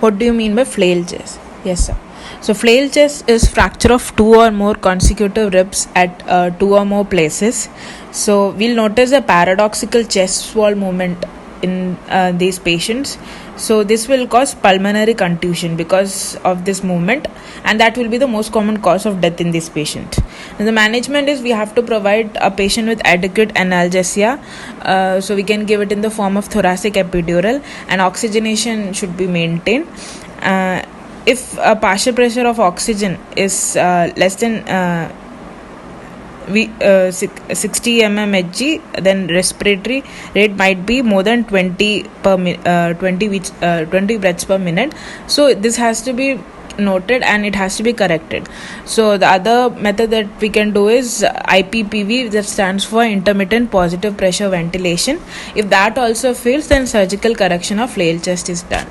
What do you mean by Flailchest? Yes, sir. So Flailchest is fracture of two or more consecutive ribs at two or more places. So we'll notice a paradoxical chest wall movement in these patients. So this will cause pulmonary contusion because of this movement, and that will be the most common cause of death in this patient. And the management is we have to provide a patient with adequate analgesia. So we can give it in the form of thoracic epidural, and oxygenation should be maintained. If a partial pressure of oxygen is less than 60 mmHg, then respiratory rate might be more than 20 breaths per minute. So this has to be noted and it has to be corrected. So the other method that we can do is IPPV, that stands for intermittent positive pressure ventilation. If that also fails, then surgical correction of Flailchest is done.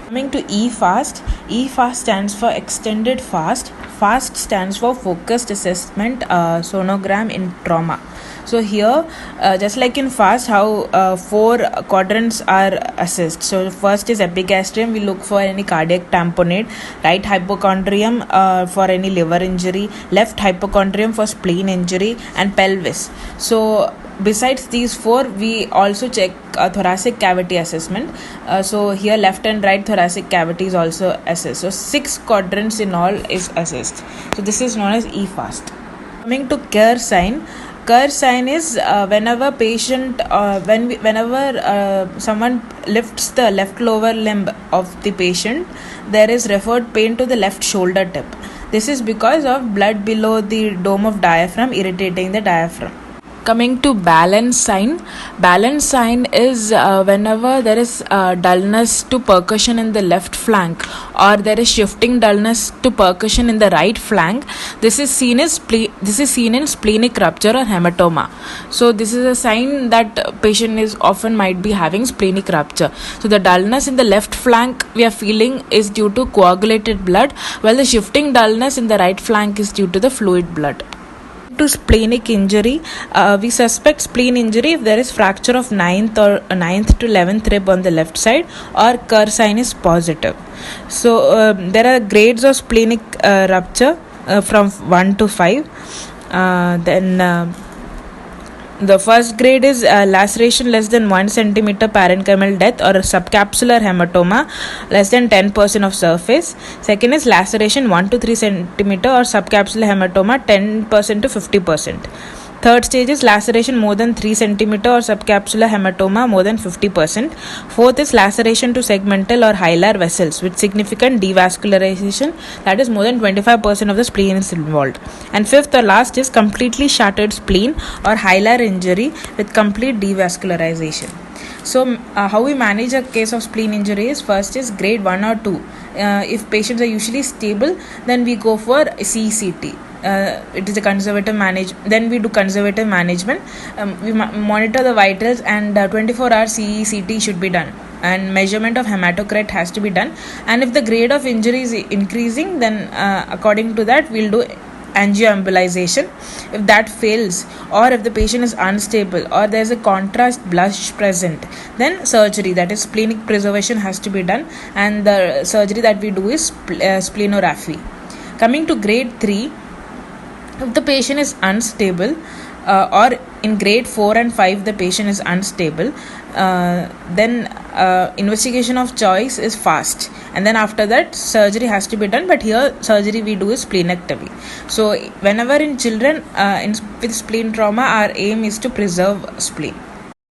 Coming to EFAST, EFAST stands for extended fast. FAST stands for focused assessment sonogram in trauma. So here, just like in FAST, how 4 quadrants are assessed. So first is epigastrium, we look for any cardiac tamponade, right hypochondrium for any liver injury, left hypochondrium for spleen injury, and pelvis. So besides these 4, we also check thoracic cavity assessment. So here left and right thoracic cavity is also assessed. So 6 quadrants in all is assessed. So this is known as EFAST. Coming to Kerr sign. Kerr sign is whenever someone lifts the left lower limb of the patient, there is referred pain to the left shoulder tip. This is because of blood below the dome of diaphragm irritating the diaphragm. Coming to balance sign is whenever there is dullness to percussion in the left flank, or there is shifting dullness to percussion in the right flank. This is seen in splenic rupture or hematoma. So this is a sign that patient is often might be having splenic rupture. So the dullness in the left flank we are feeling is due to coagulated blood, while the shifting dullness in the right flank is due to the fluid blood. To splenic injury, we suspect spleen injury if there is fracture of 9th to 11th rib on the left side, or Kerr sign is positive. So there are grades of splenic rupture from 1 to 5. The first grade is laceration less than 1 cm parenchymal depth, or subcapsular hematoma less than 10% of surface. Second is laceration 1 to 3 cm or subcapsular hematoma 10% to 50%. Third stage is laceration more than 3 cm or subcapsular hematoma more than 50%. Fourth is laceration to segmental or hilar vessels with significant devascularization, that is more than 25% of the spleen is involved. And fifth or last is completely shattered spleen or hilar injury with complete devascularization. So how we manage a case of spleen injury is, first is grade 1 or 2. If patients are usually stable, then we go for CCT. It is a conservative then we do conservative management. We monitor the vitals, and 24-hour CECT should be done, and measurement of hematocrit has to be done. And if the grade of injury is increasing, then according to that we'll do angioembolization. If that fails, or if the patient is unstable, or there is a contrast blush present, then surgery, that is splenic preservation, has to be done, and the surgery that we do is splenography. Coming to grade 3, if the patient is unstable, or in grade 4 and 5 the patient is unstable, then investigation of choice is FAST, and then after that surgery has to be done, but here surgery we do is splenectomy. So whenever in children with spleen trauma, our aim is to preserve spleen.